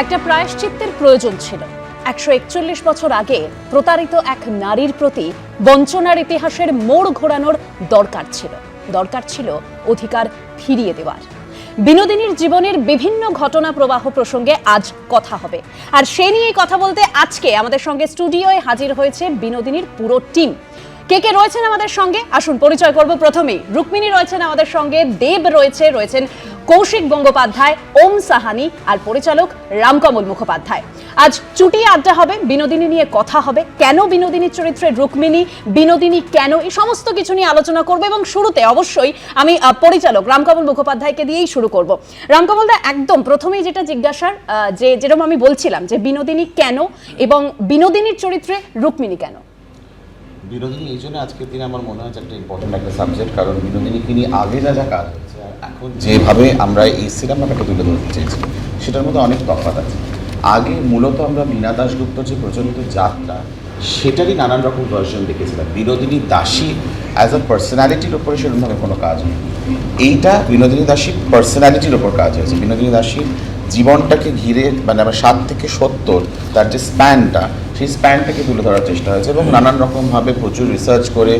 একটা প্রায়শ্চিত্তের প্রয়োজন ছিল। 141 বছর আগে প্রতারিত এক নারীর প্রতি বঞ্চনার ইতিহাসের মোড় ঘোরানোর দরকার ছিল অধিকার ফিরিয়ে দেওয়ার। বিনোদিনীর জীবনের বিভিন্ন ঘটনা প্রবাহ প্রসঙ্গে আজ কথা হবে, আর সে নিয়েই কথা বলতে আজকে আমাদের সঙ্গে স্টুডিওয়ে হাজির হয়েছে বিনোদিনীর পুরো টিম। কে কে রয়েছেন আমাদের সঙ্গে আসুন পরিচয় করব। প্রথমেই রুক্মিণী রয়েছেন আমাদের সঙ্গে, দেব রয়েছেন কৌশিক গঙ্গোপাধ্যায়, ওম সাহানি আর পরিচালক রামকমল মুখোপাধ্যায়। আজ চুটিয়ে আড্ডা হবে, বিনোদিনী নিয়ে কথা হবে, কেন বিনোদিনীর চরিত্রে রুক্মিণী, বিনোদিনী কেন, এই সমস্ত কিছু নিয়ে আলোচনা করবো। এবং শুরুতে অবশ্যই আমি পরিচালক রামকমল মুখোপাধ্যায়কে দিয়েই শুরু করব। রামকমল দা, একদম প্রথমেই যেটা জিজ্ঞাসার, যেরকম আমি বলছিলাম যে বিনোদিনী কেন এবং বিনোদিনীর চরিত্রে রুক্মিণী কেন? বিনোদিনী এই জন্য আজকের দিনে আমার মনে হয় একটা ইম্পর্টেন্ট একটা সাবজেক্ট, কারণ বিনোদিনীকে নিয়ে আগে যা কাজ হয়েছে আর এখন যেভাবে আমরা এই সিনেমাটাকে তুলে ধরতে চেয়েছি সেটার মধ্যে অনেক তফাৎ আছে। আগে মূলত আমরা মীনা দাশগুপ্ত যে প্রচলিত যাত্রা সেটারই নানান রকম ভার্সন দেখেছিলাম। বিনোদিনী দাসী অ্যাজ আ পার্সোনালিটির ওপরে সেরকমভাবে কোনো কাজ নেই। এইটা বিনোদিনী দাসী পার্সোনালিটির ওপর কাজ হয়েছে। বিনোদিনী দাসীর জীবনটাকে ঘিরে মানে আমার 7 থেকে 70 তার যে স্প্যানটা, সেই স্প্যানটাকে তুলে ধরার চেষ্টা হয়েছে এবং নানান রকমভাবে প্রচুর রিসার্চ করে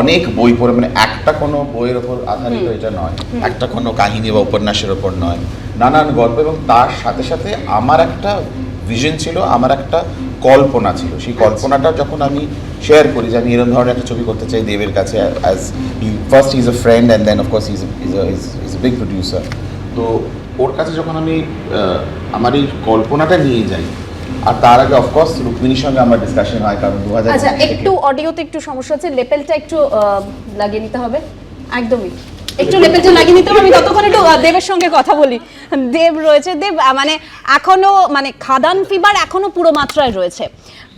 অনেক বই পড়ে, মানে একটা কোনো বইয়ের ওপর আধারিত এটা নয়, একটা কোনো কাহিনী বা উপন্যাসের ওপর নয়, নানান গল্প। এবং তার সাথে সাথে আমার একটা ভিশন ছিল, আমার একটা কল্পনা ছিল। সেই কল্পনাটা যখন আমি শেয়ার করি যে আমি এরকম ধরনের একটা ছবি করতে চাই দেবের কাছে, as first is a friend and then of course is a big producer. তো ওর কাছে যখন আমি আমার এই কল্পনাটা নিয়ে যাই, আর তার আগে অফকোর্স রুক্মিণীর সঙ্গে আমার ডিসকাশন হয়, কারণ 2000 আচ্ছা, একটু অডিওতে একটু সমস্যা হচ্ছে, লেপেলটা একটু লাগিয়ে নিতে হবে। একদমই একটু লেপেলটা লাগিয়ে নিতে হবে। আমি ততক্ষণ একটু দেবের সঙ্গে কথা বলি। দেব রয়েছে। দেব, মানে এখনো মানে খাদান ফিবার এখনো পুরো মাত্রায় রয়েছে।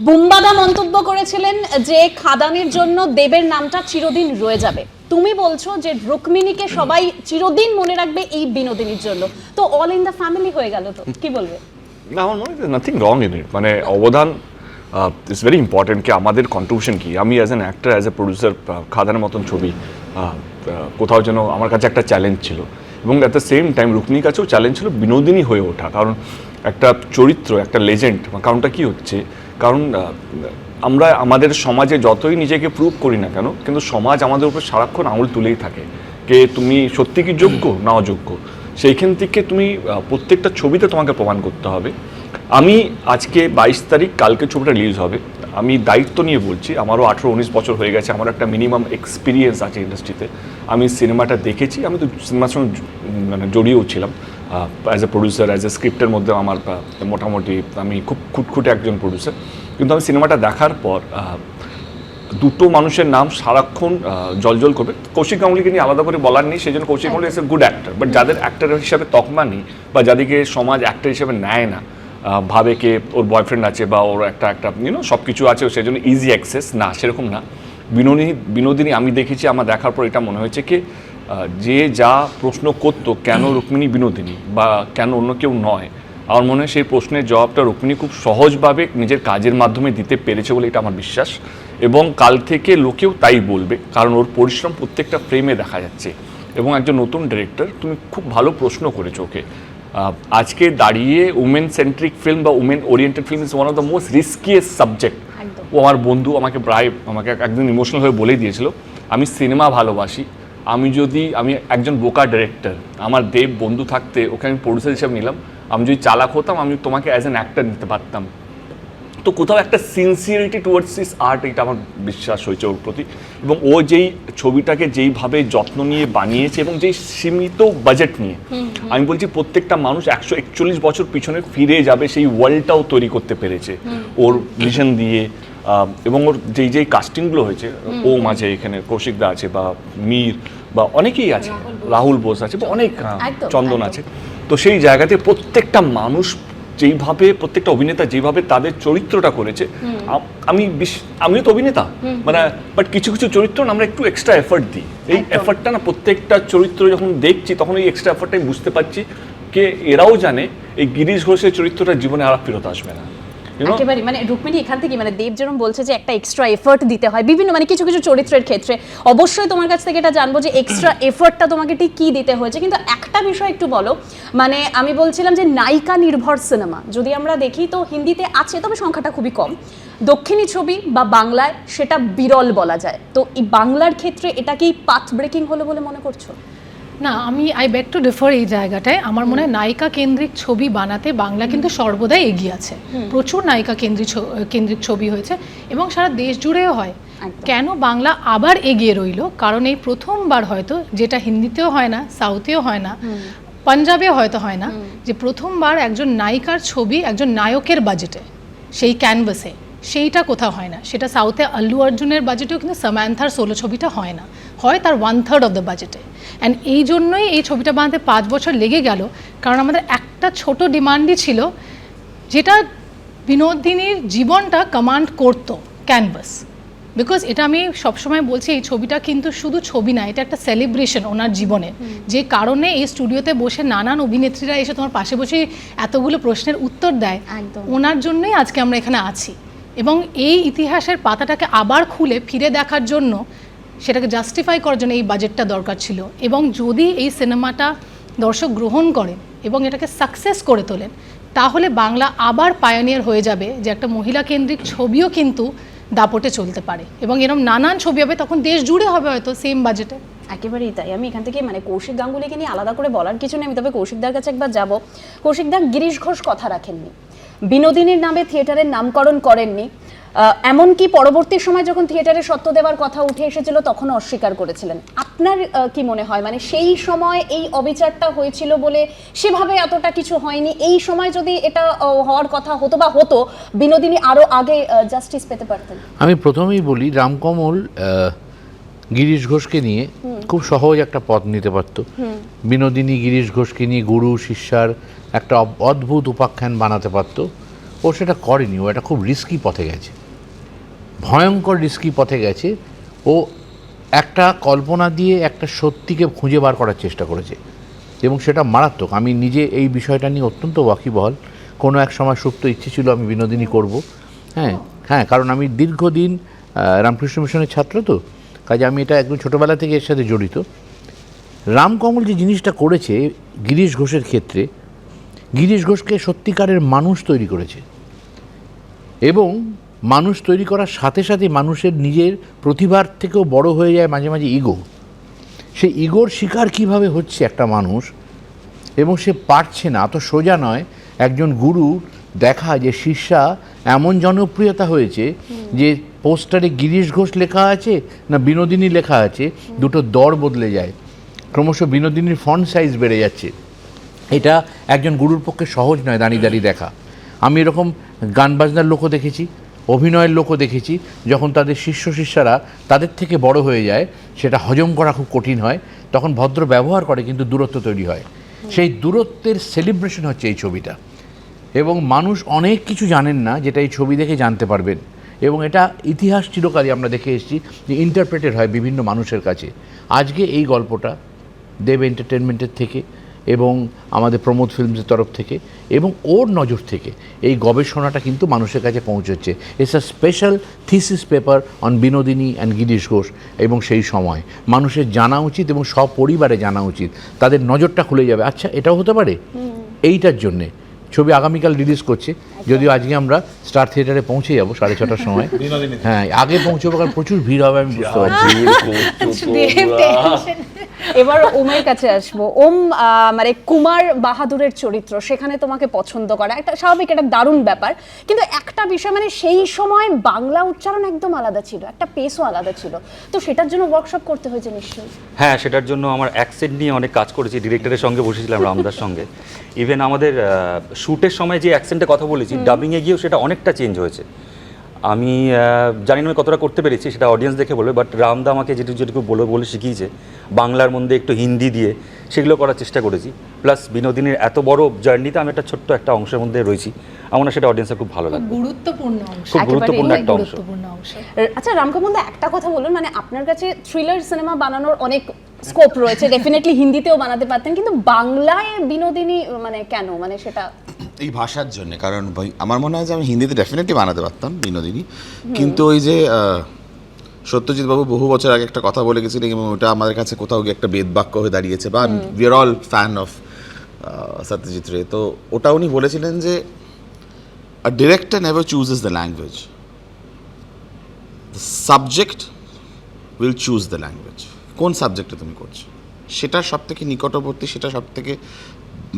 বুম্বাদা মন্তব্য করেছিলেন যে খাদানের জন্য দেবের নামটা চিরদিন রয়ে যাবে। তুমি বলছো যে রুক্মিণীকে সবাই চিরদিন মনে রাখবে এই বিনোদিনীর জন্য। তো অল ইন দ্য ফ্যামিলি হয়ে গেল, তো কি বলবে? না, আমার মনে হয় নাথিং রং ইন ইট। মানে অবদান ইটস ভেরি ইম্পর্টেন্ট, কি আমাদের কন্ট্রিবিউশন কি। আমি as an actor, as a producer, খাদানের মতন ছবি কোথাও যেন আমার কাছে একটা চ্যালেঞ্জ ছিল, এবং অ্যাট দ্য সেম টাইম রুক্মিণীর কাছেও চ্যালেঞ্জ ছিল বিনোদিনী হয়ে ওঠা। কারণ একটা চরিত্র, একটা লেজেন্ড, কারণটা কি হচ্ছে, কারণ আমরা আমাদের সমাজে যতই নিজেকে প্রুভ করি না কেন, কিন্তু সমাজ আমাদের উপর সারাক্ষণ আঙুল তুলেই থাকে যে তুমি সত্যি কি যোগ্য না অযোগ্য। সেইখান থেকে তুমি প্রত্যেকটা ছবিতে তোমাকে প্রমাণ করতে হবে। আমি আজকে 22 তারিখ, কালকে ছবিটা রিলিজ হবে। আমি দায়িত্ব নিয়ে বলছি, আমারও 18-19 বছর হয়ে গেছে, আমার একটা মিনিমাম এক্সপিরিয়েন্স আছে ইন্ডাস্ট্রিতে। আমি সিনেমাটা দেখেছি, আমি তো সিনেমার সঙ্গে মানে জড়িয়েও ছিলাম as a producer, as a স্ক্রিপ্টের মধ্যে আমার মোটামুটি আমি খুব খুঁটখুঁটে একজন প্রডিউসার। কিন্তু আমি সিনেমাটা দেখার পর দুটো মানুষের নাম সারাক্ষণ জলজল করবে। কৌশিক গাঙ্গুলিকে নিয়ে আলাদা করে বলার নেই, সেই জন্য Kaushik Ganguly is a good actor, but যাদের অ্যাক্টর হিসাবে তকমা নেই বা যাদেরকে সমাজ অ্যাক্টর হিসাবে নেয় না, ভাবে কে ওর বয়ফ্রেন্ড আছে বা ওর একটা সব কিছু আছে, সেই জন্য ইজি অ্যাক্সেস, না সেরকম না। বিনোদিনী আমি দেখেছি, আমার দেখার পর এটা মনে হয়েছে কি যে যা প্রশ্ন করতো কেন রুক্মিণী বিনোদিনী বা কেন অন্য কেউ নয়, আমার মনে হয় সেই প্রশ্নের জবাবটা রুক্মিণী খুব সহজভাবে নিজের কাজের মাধ্যমে দিতে পেরেছে বলে এটা আমার বিশ্বাস। এবং কাল থেকে লোকেও তাই বলবে, কারণ ওর পরিশ্রম প্রত্যেকটা ফ্রেমে দেখা যাচ্ছে। এবং একজন নতুন ডিরেক্টর, তুমি খুব ভালো প্রশ্ন করেছো ওকে। আজকে দাঁড়িয়ে উমেন সেন্ট্রিক ফিল্ম বা women oriented film is one of the most riskiest subject. ও আমার বন্ধু, আমাকে একদিন ইমোশনাল হয়ে বলেই দিয়েছিল, আমি সিনেমা ভালোবাসি, আমি একজন বোকা ডিরেক্টর, আমার দেব বন্ধু থাকতে ওকে আমি প্রডিউসার হিসাবে নিলাম, আমি যদি চালাক হতাম আমি তোমাকে অ্যাজ অ্যান অ্যাক্টর নিতে পারতাম। তো কোথাও একটা সিনসিয়ারিটি টুয়ার্ডস দিস আর্ট, এটা আমার বিশ্বাস হয়েছে ওর প্রতি। এবং ও যেই ছবিটাকে যেইভাবে যত্ন নিয়ে বানিয়েছে এবং যেই সীমিত বাজেট নিয়ে, আমি বলছি প্রত্যেকটা মানুষ 141 বছর পিছনে ফিরে যাবে, সেই ওয়ার্ল্ডটাও তৈরি করতে পেরেছে ওর ভিশন দিয়ে। এবং ওর যেই কাস্টিংগুলো হয়েছে, ও মাঝে এখানে কৌশিক দা আছে বা মীর বা অনেকেই আছে, রাহুল বোস আছে বা অনেক চন্দন আছে। তো সেই জায়গাতে প্রত্যেকটা মানুষ যেইভাবে, প্রত্যেকটা অভিনেতা যেভাবে তাদের চরিত্রটা করেছে, আমিও তো অভিনেতা, মানে বাট কিছু কিছু চরিত্র আমরা একটু এক্সট্রা এফর্ট দিই। এই এফর্টটা না প্রত্যেকটা চরিত্র যখন দেখছি তখন এই এক্সট্রা এফর্টটাই বুঝতে পারছি কে এরাও জানে এই গিরিশ ঘোষের চরিত্রটা জীবনে আর ফেরত আসবে না। You know? একেবারে মানে রুক্মিণী এখান থেকে মানে দেব যেরকম বলছে যে একটা এক্সট্রা এফোর্ট দিতে হয় বিভিন্ন মানে কিছু কিছু চরিত্রের ক্ষেত্রে, অবশ্যই তোমার কাছ থেকে এটা জানবো যে এক্সট্রা এফোর্টটা তোমাকে ঠিক কি দিতে হয়েছে। কিন্তু একটা বিষয় একটু বলো, মানে আমি বলছিলাম যে নায়িকা নির্ভর সিনেমা যদি আমরা দেখি তো হিন্দিতে আছে, তবে সংখ্যাটা খুবই কম। দক্ষিণী ছবি বা বাংলায় সেটা বিরল বলা যায়। তো এই বাংলার ক্ষেত্রে এটা কি পাথ ব্রেকিং হলো বলে মনে করছো? না, আমি আই বেগ টু ডিফার এই জায়গাটায়। আমার মনে হয় নায়িকা কেন্দ্রিক ছবি বানাতে বাংলা কিন্তু সর্বদাই এগিয়ে আছে। প্রচুর নায়িকা কেন্দ্রিক ছবি হয়েছে এবং সারা দেশ জুড়েও হয়। একদম। কেন বাংলা আবার এগিয়ে রইলো? কারণ এই প্রথমবার হয়তো, যেটা হিন্দিতেও হয় না, সাউথেও হয় না, পাঞ্জাবেও হয়তো হয় না, যে প্রথমবার একজন নায়িকার ছবি একজন নায়কের বাজেটে, সেই ক্যানভাসে, সেইটা কোথাও হয় না। সেটা সাউথে আল্লু অর্জুনের বাজেটেও কিন্তু সামান্থার সোলো ছবিটা হয় না, হয় তার 1/3 অফ দ্য বাজেটে। অ্যান্ড এই জন্যই এই ছবিটা বানাতে 5 বছর লেগে গেল, কারণ আমাদের একটা ছোট ডিমান্ডই ছিল, যেটা বিনোদিনীর জীবনটা কমান্ড করতো ক্যানভাস। বিকজ এটা আমি সবসময় বলছি, এই ছবিটা কিন্তু শুধু ছবি না, এটা একটা সেলিব্রেশন ওনার জীবনের। যে কারণে এই স্টুডিওতে বসে নানান অভিনেত্রীরা এসে তোমার পাশে বসে এতগুলো প্রশ্নের উত্তর দেয়, একদম। ওনার জন্যই আজকে আমরা এখানে আছি। এবং এই ইতিহাসের পাতাটাকে আবার খুলে ফিরে দেখার জন্য, সেটাকে জাস্টিফাই করার জন্য এই বাজেটটা দরকার ছিল। এবং যদি এই সিনেমাটা দর্শক গ্রহণ করেন এবং এটাকে সাকসেস করে তোলেন, তাহলে বাংলা আবার পায়োনিয়ার হয়ে যাবে যে একটা মহিলা কেন্দ্রিক ছবিও কিন্তু দাপটে চলতে পারে। এবং এরকম নানান ছবি হবে, তখন দেশ জুড়ে হবে হয়তো সেম বাজেটে। একেবারেই তাই। আমি এখান থেকে মানে কৌশিক গাঙ্গুলিকে নিয়ে আলাদা করে বলার কিছু নেই, আমি তবে কৌশিকদার কাছে একবার যাব। কৌশিকদা, গিরিশ ঘোষ কথা রাখেননি, বিনোদিনীর নামে থিয়েটারের নামকরণ করেননি, এমনকি পরবর্তী সময় যখন থিয়েটারে সত্য দেওয়ার কথা উঠে এসেছিল তখন অস্বীকার করেছিলেন। আপনার কি মনে হয় মানে সেই সময় এই অবিচারটা হয়েছিল বলে সেভাবে এতটা কিছু হয়নি? এই সময় যদি এটা হওয়ার কথা হতো বা হতো, বিনোদিনী আরো আগে জাস্টিস পেতে পারতেন? আমি প্রথমেই বলি, রামকমল গিরিশ ঘোষকে নিয়ে খুব সহজ একটা পথ নিতে পারত। বিনোদিনী গিরিশ ঘোষকে নিয়ে গুরু শিষ্যার একটা অদ্ভুত উপাখ্যান বানাতে পারত। ও সেটা করেনি, ও একটা খুব রিস্কি পথে গেছে, ভয়ঙ্কর রিস্কি পথে গেছে। ও একটা কল্পনা দিয়ে একটা সত্যিকে খুঁজে বার করার চেষ্টা করেছে এবং সেটা মারাত্মক। আমি নিজে এই বিষয়টা নিয়ে অত্যন্ত ওয়াকিবহাল। কোনো এক সময় সুপ্ত ইচ্ছে ছিল আমি বিনোদিনী করব। হ্যাঁ, কারণ আমি দীর্ঘদিন রামকৃষ্ণ মিশনের ছাত্র, তো কাজে আমি এটা একদম ছোটোবেলা থেকে এর সাথে জড়িত। রামকমল যে জিনিসটা করেছে গিরিশ ঘোষের ক্ষেত্রে, গিরিশ ঘোষকে সত্যিকারের মানুষ তৈরি করেছে এবং মানুষ তৈরি করার সাথে সাথে মানুষের নিজের প্রতিভার থেকেও বড় হয়ে যায় মাঝে মাঝে ইগো। সেই ইগোর শিকার কিভাবে হচ্ছে একটা মানুষ এবং সে পারছে না, অত সোজা নয় একজন গুরু দেখা যে শিষ্যা এমন জনপ্রিয়তা হয়েছে যে পোস্টারে গিরিশ ঘোষ লেখা আছে না বিনোদিনী লেখা আছে, দুটো দর বদলে যায়, ক্রমশ বিনোদিনীর ফন্ট সাইজ বেড়ে যাচ্ছে। এটা একজন গুরুর পক্ষে সহজ নয় দাঁড়িয়ে দাঁড়িয়ে দেখা। আমি এরকম গান বাজনার লোকও দেখেছি, অভিনয়ের লোকও দেখেছি, যখন তাদের শিষ্য শিষ্যারা তাদের থেকে বড় হয়ে যায় সেটা হজম করা খুব কঠিন হয়, তখন ভদ্র ব্যবহার করে কিন্তু দূরত্ব তৈরি হয়। সেই দূরত্বের সেলিব্রেশন হচ্ছে এই ছবিটা এবং মানুষ অনেক কিছু জানেন না যেটা এই ছবি দেখে জানতে পারবেন। এবং এটা ইতিহাস চিরকালই আমরা দেখে এসেছি যে ইন্টারপ্রেটেড হয় বিভিন্ন মানুষের কাছে। আজকে এই গল্পটা দেব এন্টারটেনমেন্টের থেকে এবং আমাদের প্রমোদ ফিল্মসের তরফ থেকে এবং ওর নজর থেকে এই গবেষণাটা কিন্তু মানুষের কাছে পৌঁছচ্ছে। It's a special thesis paper on Binodini and Girish Ghosh. এবং সেই সময় মানুষের জানা উচিত এবং সপরিবারে জানা উচিত, তাদের নজরটা খুলে যাবে, আচ্ছা এটাও হতে পারে। এইটার জন্যে ছবি আগামীকাল রিলিজ করছে, যদিও আজকে আমরা স্টার থিয়েটারে পৌঁছে যাবো 6:30টার সময়। হ্যাঁ, আগে পৌঁছবো কারণ প্রচুর ভিড় হবে, আমি বুঝতে পারছি। এবার ওমের কাছে আসবো। ওম, মানে কুমার বাহাদুরের চরিত্র, সেখানে তোমাকে পছন্দ করা একটা স্বাভাবিক, একটা দারুণ ব্যাপার। কিন্তু একটা বিষয় মানে সেই সময় বাংলা উচ্চারণ একদম আলাদা ছিল, একটা পেসও আলাদা ছিল, তো সেটার জন্য ওয়ার্কশপ করতে হয়েছে নিশ্চয়ই? হ্যাঁ, সেটার জন্য আমার অ্যাকসেন্ট নিয়ে অনেক কাজ করেছি, ডিরেক্টরের সঙ্গে বসেছিলাম রামদার সঙ্গে। ইভেন আমাদের শ্যুটের সময় যে অ্যাকসেন্টে কথা বলেছি, ডাবিংয়ে গিয়েও সেটা অনেকটা চেঞ্জ হয়েছে। আমি জানি না আমি কতটা করতে পেরেছি, সেটা অডিয়েন্স দেখে বলবে, বাট রামদা আমাকে যেটুকু বলে শিখিয়েছে বাংলার মধ্যে একটু হিন্দি দিয়ে সেগুলো করার চেষ্টা করেছি। প্লাস বিনোদিনীর এত বড় জার্নিতে আমি একটা ছোট্ট একটা অংশের মধ্যে রয়েছি, আমার সেটা অডিয়েন্সের খুব ভালো লাগবে। গুরুত্বপূর্ণ অংশ, খুব গুরুত্বপূর্ণ একটা অংশ। গুরুত্বপূর্ণ অংশ। আচ্ছা রামকমলদা, একটা কথা বলুন, মানে আপনার কাছে থ্রিলার সিনেমা বানানোর অনেক স্কোপ রয়েছে, ডেফিনেটলি হিন্দিতেও বানাতে পারতেন, কিন্তু বাংলায় বিনোদিনী মানে কেন, মানে সেটা? এই ভাষার জন্য, কারণ ভাই আমার মনে হয় যে আমি হিন্দিতে ডেফিনেটলি বানাতে পারতাম বিনোদিনী, কিন্তু ওই যে সত্যজিৎ বাবু বহু বছর আগে একটা কথা বলে গেছিলেন এবং ওটা আমাদের কাছে কোথাও গিয়ে একটা বেদবাক্য হয়ে দাঁড়িয়েছে, বা we are all fan of Satyajit রে। তো ওটা উনি বলেছিলেন যে a director never chooses the language, the subject will choose the language. কোন সাবজেক্টে তুমি করছো সেটার সব থেকে নিকটবর্তী, সেটা সব থেকে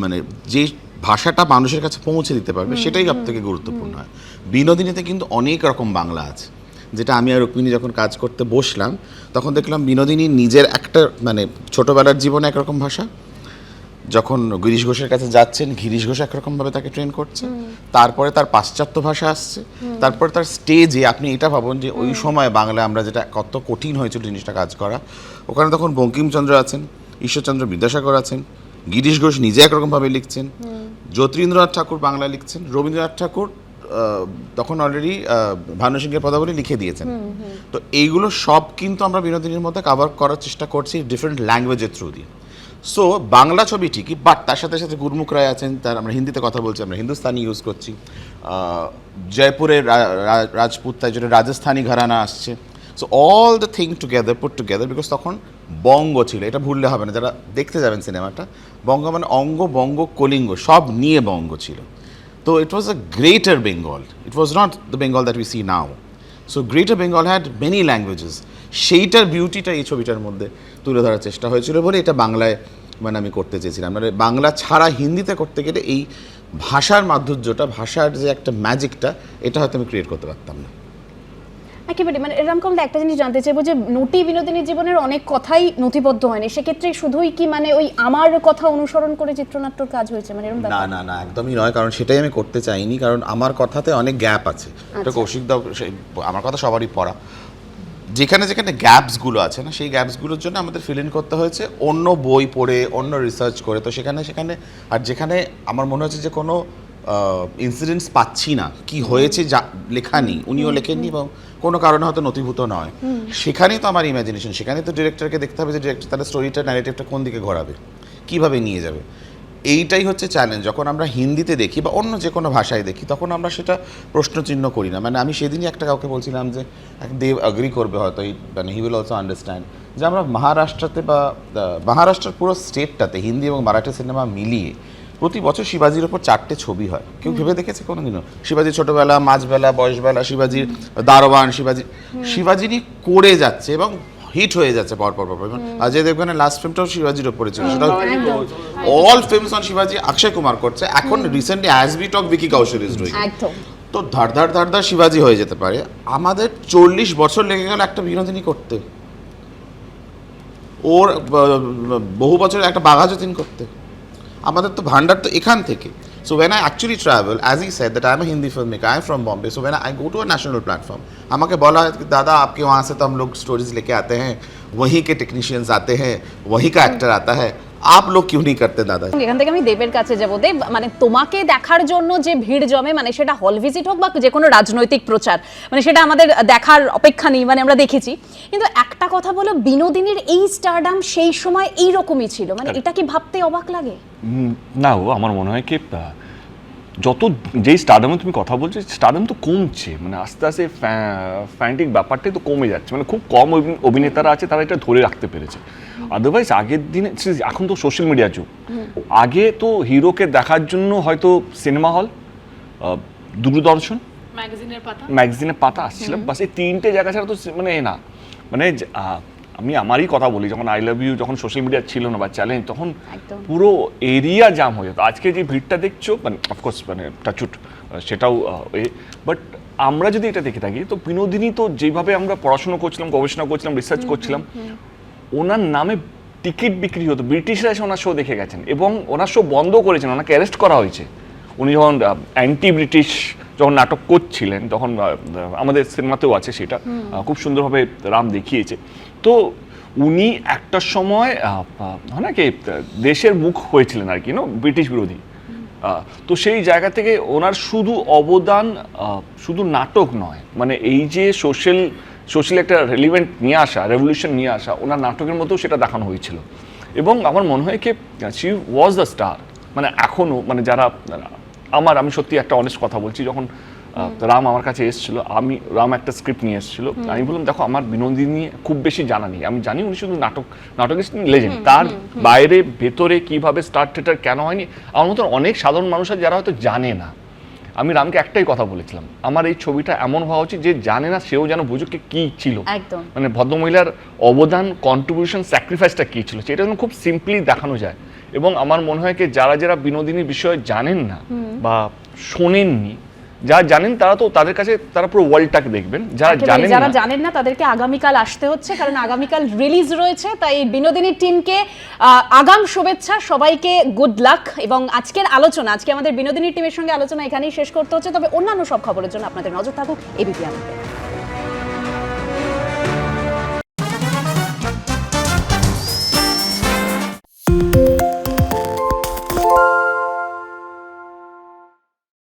মানে যে ভাষাটা মানুষের কাছে পৌঁছে দিতে পারবে সেটাই সব থেকে গুরুত্বপূর্ণ হয়। বিনোদিনীতে কিন্তু অনেক রকম বাংলা আছে, যেটা আমি আর রুক্মিণী যখন কাজ করতে বসলাম তখন দেখলাম বিনোদিনী নিজের একটা মানে ছোটোবেলার জীবনে একরকম ভাষা, যখন গিরিশ ঘোষের কাছে যাচ্ছেন গিরিশ ঘোষ একরকমভাবে তাকে ট্রেন করছে, তারপরে তার পাশ্চাত্য ভাষা আসছে, তারপরে তার স্টেজে আপনি এটা ভাবুন যে ওই সময় বাংলা আমরা যেটা কত কঠিন হয়েছিল জিনিসটা কাজ করা, ওখানে তখন বঙ্কিমচন্দ্র আছেন, ঈশ্বরচন্দ্র বিদ্যাসাগর আছেন, গিরিশ ঘোষ নিজে একরকমভাবে লিখছেন, জ্যোতিরিন্দ্রনাথ ঠাকুর বাংলা লিখছেন, রবীন্দ্রনাথ ঠাকুর তখন অলরেডি ভানু সিংহের পদাবলী লিখে দিয়েছেন। তো এইগুলো সব কিন্তু আমরা বিনোদিনীর মধ্যে কভার করার চেষ্টা করছি ডিফারেন্ট ল্যাঙ্গুয়েজের থ্রু দিয়ে। সো বাংলা ছবি ঠিকই, বাট তার সাথে সাথে গুরমুখ রায় আছেন, তার আমরা হিন্দিতে কথা বলছি, আমরা হিন্দুস্তানি ইউজ করছি, জয়পুরের রাজপুত তাই জন্য রাজস্থানি ঘরানা আসছে। So all the thing together put together, because তখন বঙ্গ ছিল, এটা ভুললে হবে না, যারা দেখতে যাবেন সিনেমাটা, বঙ্গ মানে অঙ্গ বঙ্গ কলিঙ্গ সব নিয়ে বঙ্গ ছিল। তো it was a greater Bengal, it was not the Bengal that we see now. So greater Bengal had many languages, সেইটার বিউটিটা এই ছবিটার মধ্যে তুলে ধরার চেষ্টা হয়েছিল বলে এটা বাংলায় মানে আমি করতে চেয়েছিলাম। মানে বাংলা ছাড়া হিন্দিতে করতে গেলে এই ভাষার মাধুর্যটা, ভাষার যে একটা ম্যাজিকটা, এটা হয়তো আমি ক্রিয়েট করতে পারতাম না। একেবারে মানে রামকমল একটা জিনিস জানতে চাইবো যে নটি বিনোদিনীর জীবনের অনেক কথাই নথিবদ্ধ হয়নি, সেক্ষেত্রে শুধুই কি মানে ওই আমার কথা অনুসরণ করে চিত্রনাট্যর কাজ হয়েছে, মানে এরকম না ব্যাপার? না না একদমই নয়, কারণ সেটাই আমি করতে চাইনি, কারণ আমার কথাতে অনেক গ্যাপ আছে। এটা কৌশিক দাও, আমার কথা সবারই পড়া, যেখানে যেখানে গ্যাপসগুলো আছে না, সেই গ্যাপসগুলোর জন্য আমাদের ফিল ইন করতে হয়েছে অন্য বই পড়ে, অন্য রিসার্চ করে। তো সেখানে আর যেখানে আমার মনে হচ্ছে যে কোনো ইনসিডেন্টস পাচ্ছি না, কি হয়েছে যা লেখা নেই, উনিও লেখেননি এবং কোনো কারণে হয়তো নথিভূত নয়, সেখানেই তো আমার ইমাজিনেশন, সেখানেই তো ডিরেক্টরকে দেখতে হবে যে ডিরেক্টর তাহলে স্টোরিটা, ন্যারেটিভটা কোন দিকে ঘোরাবে, কীভাবে নিয়ে যাবে। এইটাই হচ্ছে চ্যালেঞ্জ। যখন আমরা হিন্দিতে দেখি বা অন্য যে কোনো ভাষায় দেখি তখন আমরা সেটা প্রশ্নচিহ্ন করি না। মানে আমি সেদিনই একটা কাউকে বলছিলাম যে দেব অ্যাগ্রি করবে হয়তো, মানে হি উইল অলসো আন্ডারস্ট্যান্ড, যে আমরা মহারাষ্ট্রতে বা মহারাষ্ট্রের পুরো স্টেটটাতে হিন্দি এবং মারাঠি সিনেমা মিলিয়ে প্রতি বছর শিবাজির ওপর 4টে ছবি হয়। কেউ ভেবে দেখেছে কোনোদিনও? শিবাজির ছোটোবেলা, মাঝবেলা, বয়সবেলা, শিবাজির দারোয়ান, শিবাজিরই করে যাচ্ছে এবং হিট হয়ে যাচ্ছে পরপর। অজয় দেবগনের লাস্ট ফিল্মটাও শিবাজির ওপরে ছিল, সেটা অল ফিল্মস অন শিবাজি অক্ষয় কুমার করছে। এখন রিসেন্টলি অ্যাজ বি টক ভিকি কৌশল ইজ ডুইং। তো ধার ধার শিবাজি হয়ে যেতে পারে। আমাদের 40 বছর লেগে গেল একটা বিনোদিনী করতে, ওর বহু বছরের একটা বাঘা যতীন করতে। আমাদের তো ভান্ডার তো এখান থেকে। So when I actually travel, as he said that I am a Hindi filmmaker, I am from Bombay, so when I go to a national platform, আমাকে বলা হয় দাদা आपके वहाँ से तो हम लोग स्टोरीज लेके आते हैं, वहीं के टेक्नीशियंस आते हैं, वहीं का एक्टर आता है, आप लोग क्यों नहीं करते दादा? এখান থেকে আমি দেবের কাছে যাব। দেব, মানে তোমাকে দেখার জন্য যে ভিড় জমে, মানে সেটা হল ভিজিট হোক বা যে কোনো রাজনৈতিক প্রচার, মানে সেটা আমাদের দেখার অপেক্ষা নেই, মানে আমরা দেখেছি। কিন্তু একটা কথা বলো, বিনোদিনীর এই স্টারডাম সেই সময় এই রকমই ছিল, মানে এটা কি ভাবতে অবাক লাগে? না, ও আমার মনে হয় কি যত যেই স্টারডামে তুমি কথা বলছো, স্টারডাম তো কমছে, মানে আস্তে আস্তে ফ্যান্টিক ব্যাপারটাই তো কমে যাচ্ছে। মানে খুব কম অভিনেতারা আছে তারা এটা ধরে রাখতে পেরেছে। আদারওয়াইজ আগের দিনে, এখন তো সোশ্যাল মিডিয়া যুগ, আগে তো হিরোকে দেখার জন্য হয়তো সিনেমা হল, দূরদর্শন, ম্যাগাজিনের পাতা আসছিলাম, বাস এই 3টে জায়গা ছাড়া তো মানে না, মানে আমি আমারই কথা বলি, যখন আই লাভ ইউ যখন সোশ্যাল মিডিয়া ছিল না বা চ্যালেঞ্জ, তখন পুরো এরিয়া জাম হয়ে যেত। আজকে যে ভিড়টা দেখছো, মানে অফকোর্স মানে টাচুট সেটাও বাট আমরা যদি এটা দেখে থাকি, তো বিনোদিনী তো যেভাবে আমরা পড়াশোনা করছিলাম, গবেষণা করছিলাম, রিসার্চ করছিলাম, ওনার নামে টিকিট বিক্রি হতো, ব্রিটিশরা এসে ওনার শো দেখে গেছেন এবং ওনার শো বন্ধ করেছেন, ওনাকে অ্যারেস্ট করা হয়েছে। উনি যখন অ্যান্টি ব্রিটিশ যখন নাটক করছিলেন, তখন আমাদের সিনেমাতেও আছে সেটা, খুব সুন্দরভাবে রাম দেখিয়েছে। তো উনি একটা সময় নাকি দেশের মুখ হয়েছিলেন আর কি, ব্রিটিশ বিরোধী। তো সেই জায়গা থেকে ওনার শুধু অবদান শুধু নাটক নয়, মানে এই যে সোশ্যাল একটা রেলিভেন্ট নিয়ে আসা, রেভলিউশন নিয়ে আসা, ওনার নাটকের মধ্যেও সেটা দেখানো হয়েছিল। এবং আমার মনে হয় কি শি ওয়াজ দ্য স্টার। মানে এখনও মানে যারা আমি সত্যি একটা অনেস্ট কথা বলছি, যখন রাম আমার কাছে এসেছিল, রাম একটা স্ক্রিপ্ট নিয়ে এসেছিল, আমি বললাম দেখো আমার বিনোদিনী খুব বেশি জানা নেই, আমি জানি উনি শুধু নাটকের লেজেন্ড, তার বাইরে ভেতরে কিভাবে স্টার থিয়েটার কেন হয়নি, আমার মতন অনেক সাধারণ মানুষ আছে যারা হয়তো জানে না। আমি রামকে একটাই কথা বলেছিলাম, আমার এই ছবিটা এমন হওয়া উচিত যে জানে না সেও যেন বুঝুক কি ছিল, একদম। মানে ভদ্রমহিলার অবদান, কন্ট্রিবিউশন, স্যাক্রিফাইসটা কী ছিল সেটা যেন খুব সিম্পলি দেখানো যায়। এবং আমার মনে হয় কি যারা যারা বিনোদিনীর বিষয়ে জানেন না বা শোনেননি, যারা জানেন তারা তো তাদের কাছে তারা পুরো ওয়ার্ল্ডটাকে দেখবেন, যারা একেবারেই, জানেন যারা না জানেন না তাদেরকে আগামীকাল আসতে হচ্ছে, কারণ আগামীকাল রিলিজ রয়েছে। তাই বিনোদিনীর টিমকে আগাম শুভেচ্ছা, সবাইকে গুড লাক। এবং আজকের আলোচনা, আজকে আমাদের বিনোদিনীর টিমের সঙ্গে আলোচনা এখানেই শেষ করতে হচ্ছে, তবে অন্যান্য সব খবরের জন্য আপনাদের নজর থাকুক এবিপি আনন্দে।